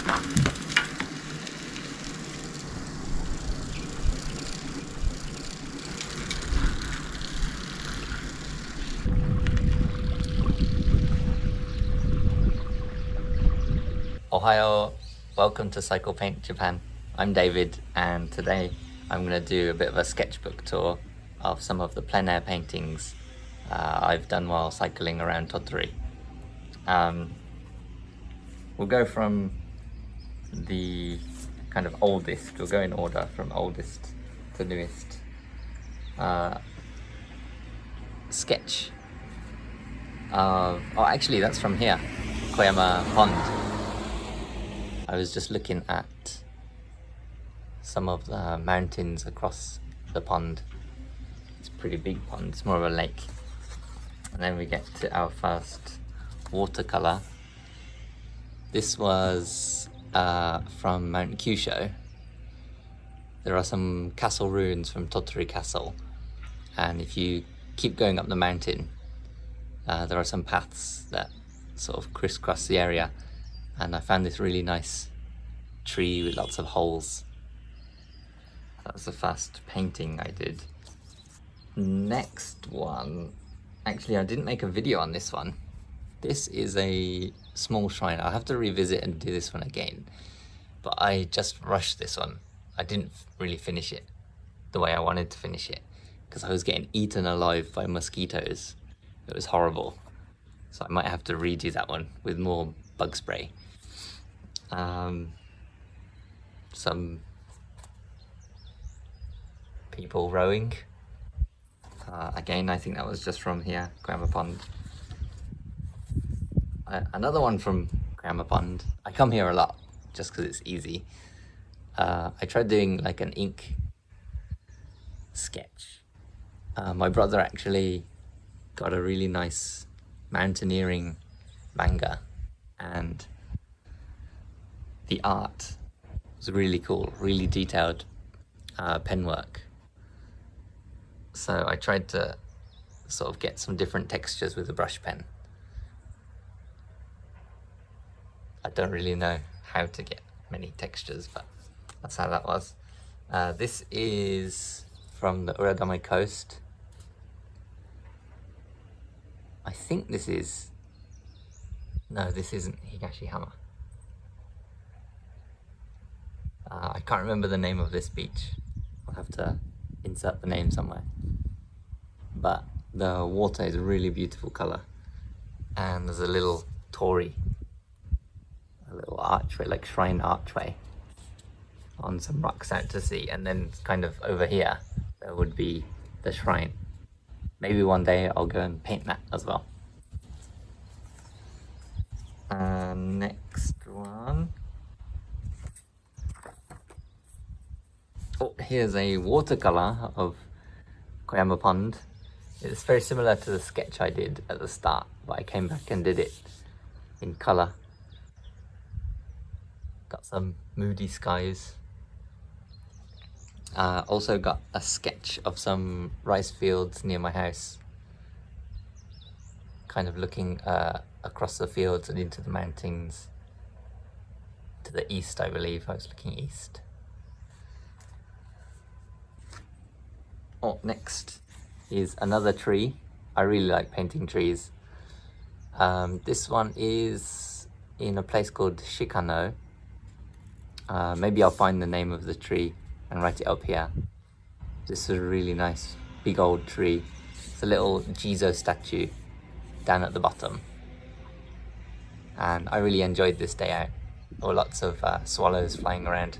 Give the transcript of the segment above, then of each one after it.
Ohio, welcome to Cycle Paint Japan. I'm David, and today I'm going to do a bit of a sketchbook tour of some of the plein air paintings I've done while cycling around Tottori. We'll go from the kind of oldest, we'll go in order from oldest to newest. Sketch of, oh actually that's from here, Koyama Pond. I was just looking at some of the mountains across the pond. It's a pretty big pond, it's more of a lake. And then we get to our first watercolor. This was from Mount Kyusho. There are some castle ruins from Tottori Castle. And if you keep going up the mountain, there are some paths that sort of crisscross the area. And I found this really nice tree with lots of holes. That was the first painting I did. Next one, actually I didn't make a video on this one. This is a small shrine. I'll have to revisit and do this one again. But I just rushed this one. I didn't really finish it the way I wanted to finish it, because I was getting eaten alive by mosquitoes. It was horrible. So I might have to redo that one with more bug spray. Some people rowing. Again, I think that was just from here, Koyama Pond. Another one from Koyama Pond. I come here a lot just because it's easy. I tried doing like an ink sketch. My brother actually got a really nice mountaineering manga, and the art was really cool, really detailed pen work. So I tried to sort of get some different textures with a brush pen. I don't really know how to get many textures, but that's how that was. This is from the Uradame coast. I think this is, no, this isn't Higashihama. I can't remember the name of this beach. I'll have to insert the name somewhere. But the water is a really beautiful color. And there's a little torii, a little archway, like shrine archway, on some rocks out to sea. And then kind of over here, there would be the shrine. Maybe one day I'll go and paint that as well. Next one. Oh, here's a watercolor of Koyama Pond. It's very similar to the sketch I did at the start, but I came back and did it in color. Got some moody skies. Also got a sketch of some rice fields near my house. Kind of looking across the fields and into the mountains. To the east, I believe. I was looking east. Oh, next is another tree. I really like painting trees. This one is in a place called Shikano. Maybe I'll find the name of the tree and write it up here. This is a really nice big old tree. It's a little Jizo statue down at the bottom. And I really enjoyed this day out. There were lots of swallows flying around.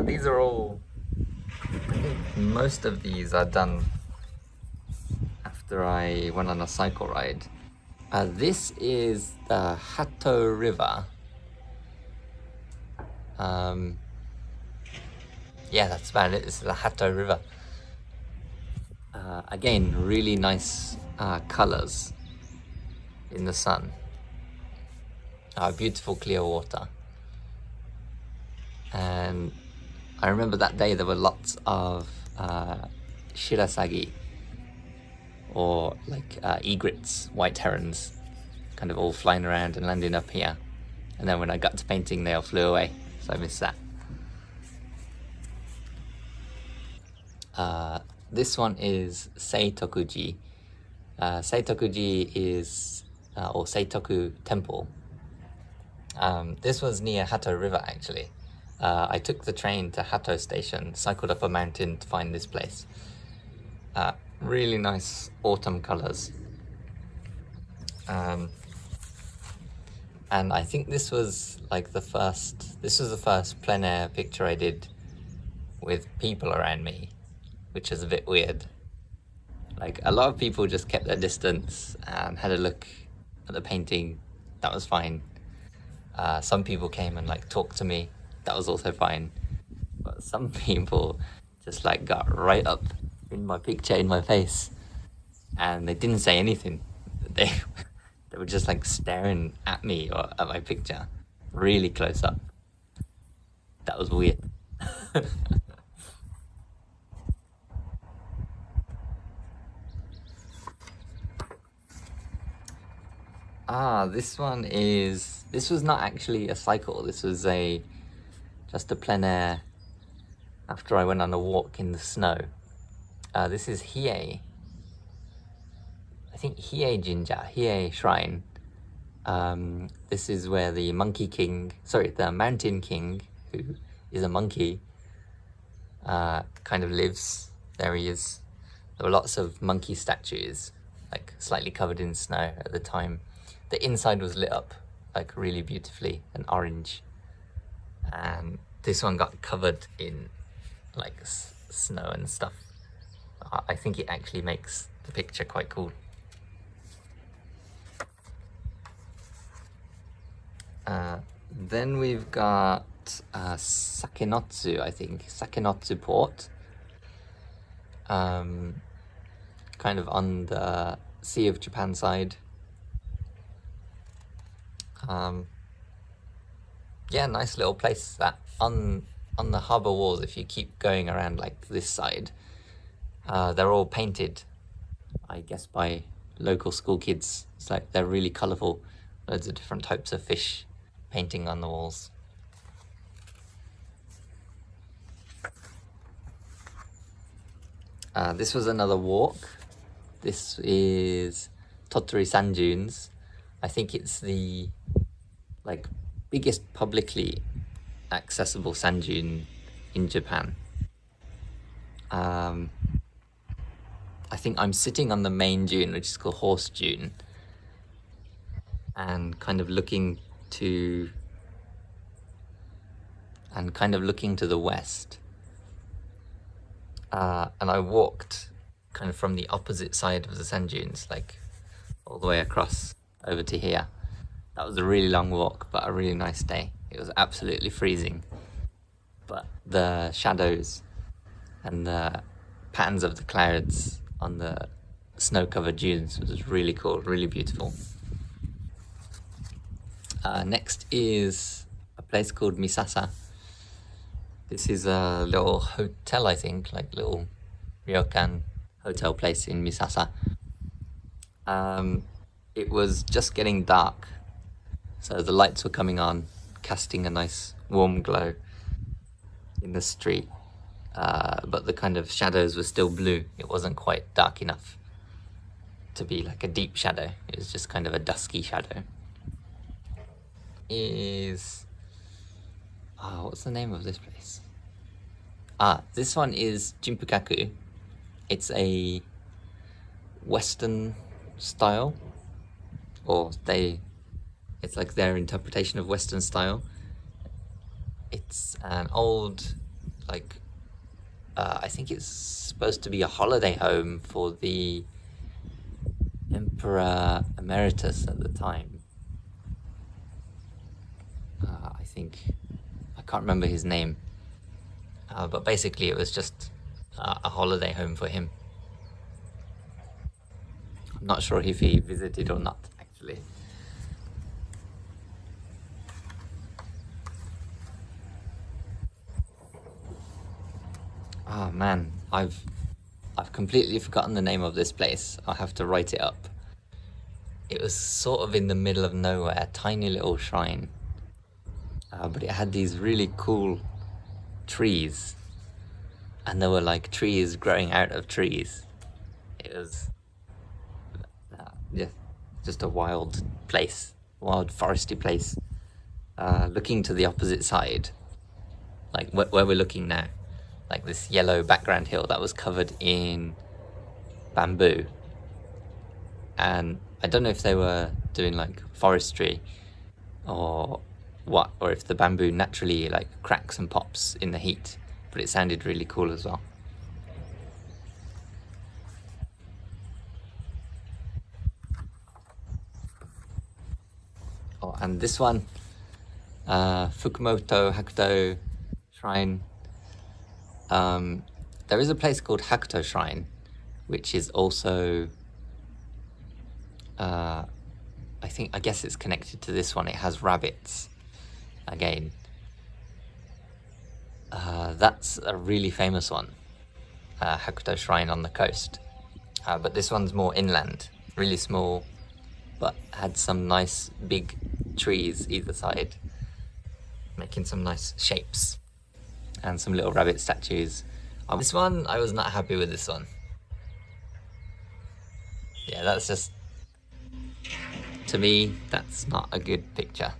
These are all, I think most of these are done after I went on a cycle ride. This is the Hato River. Yeah, that's about it. This is the Hato River. Again, really nice colors in the sun. Beautiful clear water. And I remember that day there were lots of shirasagi, or like egrets, white herons, kind of all flying around and landing up here. And then when I got to painting, they all flew away, so I missed that. This one is Seitokuji. Seitokuji is, or Seitoku Temple. This was near Hato River, actually. I took the train to Hato Station, cycled up a mountain to find this place. Really nice autumn colors. And I think this was like the first plein air picture I did with people around me, which is a bit weird. Like, a lot of people just kept their distance and had a look at the painting. That was fine. Some people came and like talked to me. That was also fine. But some people just like got right up in my picture, in my face, and they didn't say anything. They were just like staring at me or at my picture really close up. That was weird. This was not actually a cycle. This was just a plein air after I went on a walk in the snow. This is Hiei. I think Hiei Jinja, Hiei Shrine. This is where the Mountain King, who is a monkey, kind of lives. There he is. There were lots of monkey statues, like slightly covered in snow at the time. The inside was lit up like really beautifully and orange, and this one got covered in like snow and stuff. I think it actually makes the picture quite cool. Then we've got Sakenotsu, I think. Sakenotsu Port. Kind of on the Sea of Japan side. Yeah, nice little place. That on the harbour walls, if you keep going around like this side, they're all painted, I guess, by local school kids. It's like they're really colourful. Loads of different types of fish painting on the walls. This was another walk. This is Tottori Sand Dunes. I think it's the like biggest publicly accessible sand dune in Japan. I think I'm sitting on the main dune, which is called Horse Dune, and kind of looking to the west. And I walked kind of from the opposite side of the sand dunes, like all the way across over to here. That was a really long walk, but a really nice day. It was absolutely freezing, but the shadows and the patterns of the clouds on the snow-covered dunes was really cool, really beautiful. Next is a place called Misasa. This is a little hotel, I think, like little ryokan hotel place in Misasa. It was just getting dark, so the lights were coming on, casting a nice warm glow in the street, but the kind of shadows were still blue. It wasn't quite dark enough to be like a deep shadow. It was just kind of a dusky shadow. What's the name of this place? This one is Jinpukaku. It's a Western style, it's like their interpretation of Western style. It's an old, like, I think it's supposed to be a holiday home for the Emperor Emeritus at the time. I can't remember his name, but basically it was just a holiday home for him. I'm not sure if he visited or not, actually. Oh man, I've completely forgotten the name of this place. I'll have to write it up. It was sort of in the middle of nowhere, a tiny little shrine. But it had these really cool trees. And there were like trees growing out of trees. It was just a wild place, wild foresty place. Looking to the opposite side, like where we're looking now, like this yellow background hill that was covered in bamboo. And I don't know if they were doing like forestry or what, or if the bamboo naturally like cracks and pops in the heat, but it sounded really cool as well. Oh, and this one, Fukumoto Hakuto Shrine. There is a place called Hakuto Shrine, which is also, I guess it's connected to this one. It has rabbits again. That's a really famous one, Hakuto Shrine on the coast. But this one's more inland, really small, but had some nice big trees either side, making some nice shapes, and some little rabbit statues. This one, I was not happy with this one. Yeah, that's just, to me, that's not a good picture.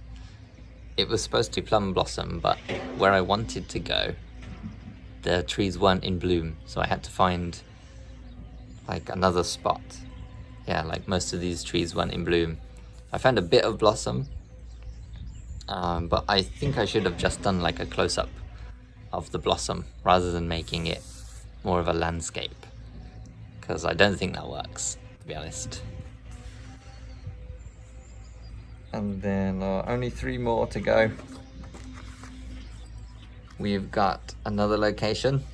It was supposed to plum blossom, but where I wanted to go, the trees weren't in bloom, so I had to find like another spot. Yeah, like most of these trees weren't in bloom. I found a bit of blossom, but I think I should have just done like a close-up of the blossom rather than making it more of a landscape, because I don't think that works, to be honest. And then only 3 more to go. We've got another location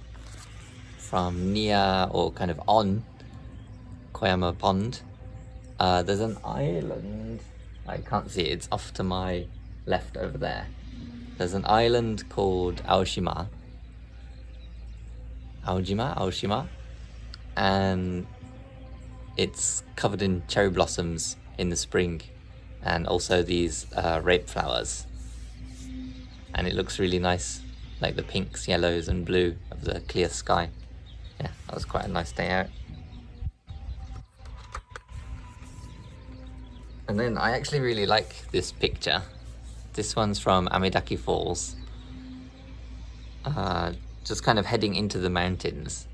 from near, or kind of on, Koyama Pond. There's an island, I can't see it, it's off to my left over there. There's an island called Aoshima, and it's covered in cherry blossoms in the spring, and also these rape flowers. And it looks really nice, like the pinks, yellows and blue of the clear sky. Yeah, that was quite a nice day out. And then I actually really like this picture. This one's from Amedaki Falls. Just kind of heading into the mountains.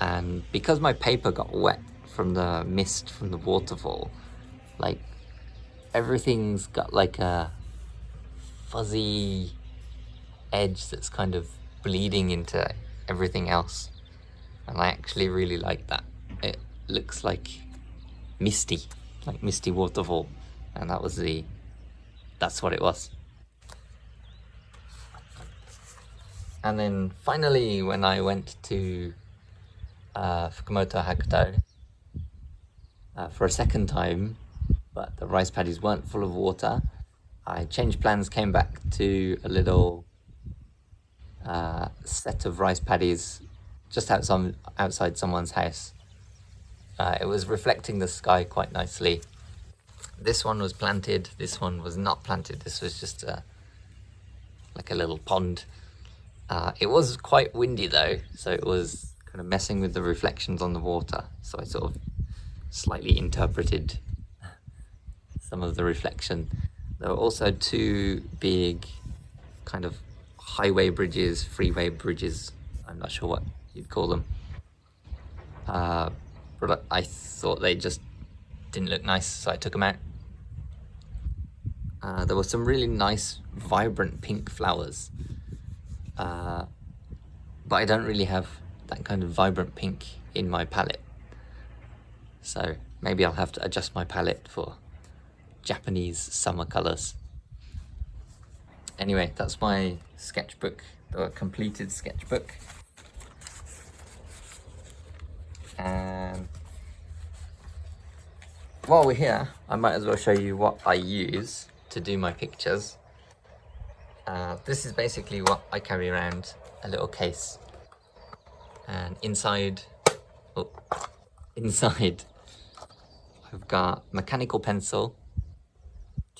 And because my paper got wet from the mist from the waterfall, like everything's got like a fuzzy edge that's kind of bleeding into everything else. And I actually really like that. It looks like misty waterfall. And that's what it was. And then finally, when I went to Fukumoto Hakuto for a second time, but the rice paddies weren't full of water, I changed plans, came back to a little set of rice paddies just outside someone's house. It was reflecting the sky quite nicely. This one was planted, this one was not planted. This was just like a little pond. It was quite windy though, so it was kind of messing with the reflections on the water. So I sort of slightly interpreted some of the reflection. There were also 2 big kind of highway bridges, freeway bridges, I'm not sure what you'd call them. But I thought they just didn't look nice, so I took them out. There were some really nice, vibrant pink flowers. But I don't really have that kind of vibrant pink in my palette. So maybe I'll have to adjust my palette for Japanese summer colors. Anyway, that's my sketchbook, the completed sketchbook. And while we're here, I might as well show you what I use to do my pictures. This is basically what I carry around, a little case. And inside Oh, inside I've got mechanical pencil,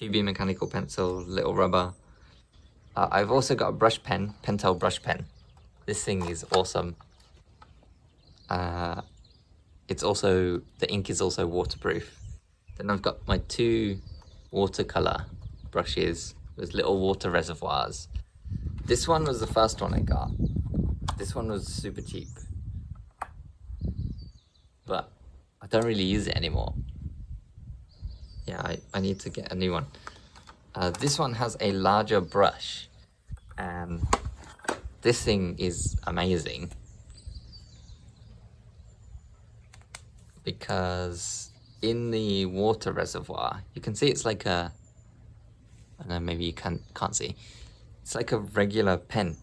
2B mechanical pencil, little rubber. I've also got a brush pen, Pentel brush pen. This thing is awesome. It's also, the ink is also waterproof. Then I've got my 2 watercolor brushes with little water reservoirs. This one was the first one I got. This one was super cheap, but I don't really use it anymore. Yeah, I need to get a new one. This one has a larger brush, and this thing is amazing because in the water reservoir, you can see it's like a, I don't know, maybe you can't see. It's like a regular pen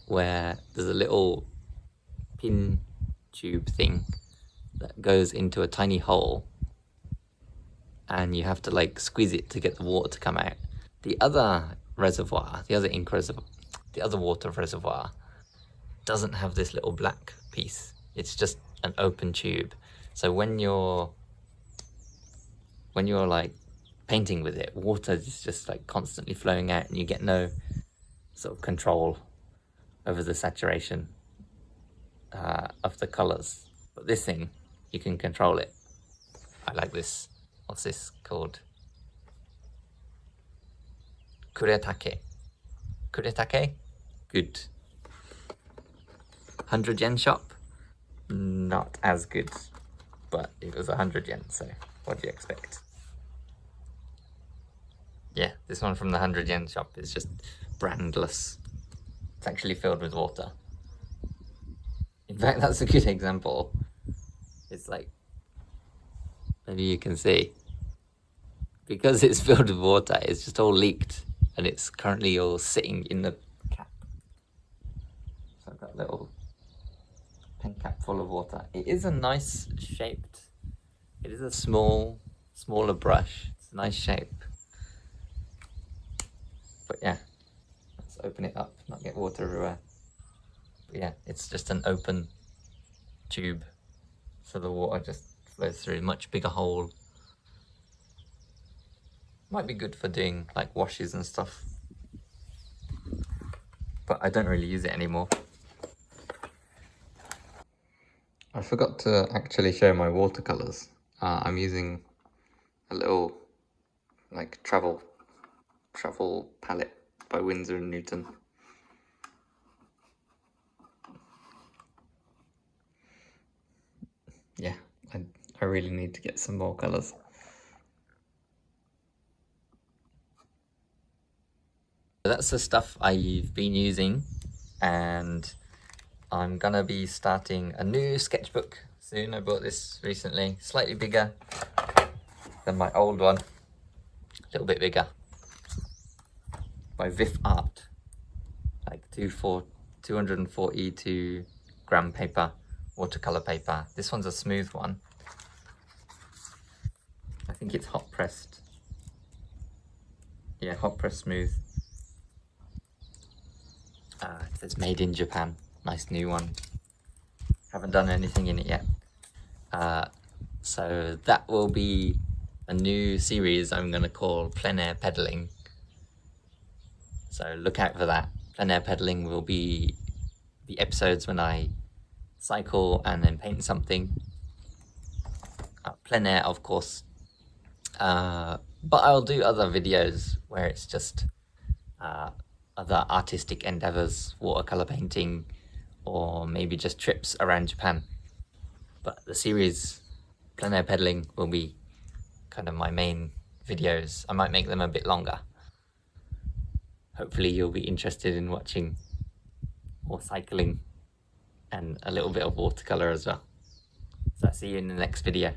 where there's a little pin tube thing that goes into a tiny hole, and you have to like squeeze it to get the water to come out. The other reservoir, the other ink reservoir, the other water reservoir doesn't have this little black piece. It's just an open tube. So when you're like painting with it, water is just like constantly flowing out, and you get no sort of control over the saturation of the colors. But this thing, you can control it. I like this. What's this called? Kuretake. Kuretake? Good. 100 yen shop? Not as good, but it was 100 yen, so what do you expect? Yeah, this one from the 100 yen shop is just brandless. It's actually filled with water. In fact, that's a good example. It's like, maybe you can see, because it's filled with water, it's just all leaked, and it's currently all sitting in the cap. So I've got a little pen cap full of water. It is a nice shaped, it is a smaller brush. It's a nice shape. But yeah, let's open it up, not get water everywhere. But yeah, it's just an open tube, so the water just flows through a much bigger hole. Might be good for doing like washes and stuff, but I don't really use it anymore. I forgot to actually show my watercolors. I'm using a little like travel palette by Winsor & Newton. Yeah, I really need to get some more colors. That's the stuff I've been using, and I'm gonna be starting a new sketchbook soon. I bought this recently, slightly bigger than my old one, a little bit bigger, by Vif Art, like 242 gram paper, watercolor paper. This one's a smooth one. I think it's hot pressed. Yeah, hot pressed smooth. It says made in Japan. Nice new one. Haven't done anything in it yet. So that will be a new series I'm going to call Plein Air Pedaling. So look out for that. Plein Air Pedaling will be the episodes when I cycle and then paint something. Plein air, of course. But I'll do other videos where it's just other artistic endeavors, watercolor painting, or maybe just trips around Japan. But the series Plein Air Pedaling will be kind of my main videos. I might make them a bit longer. Hopefully you'll be interested in watching more cycling and a little bit of watercolor as well. So I'll see you in the next video.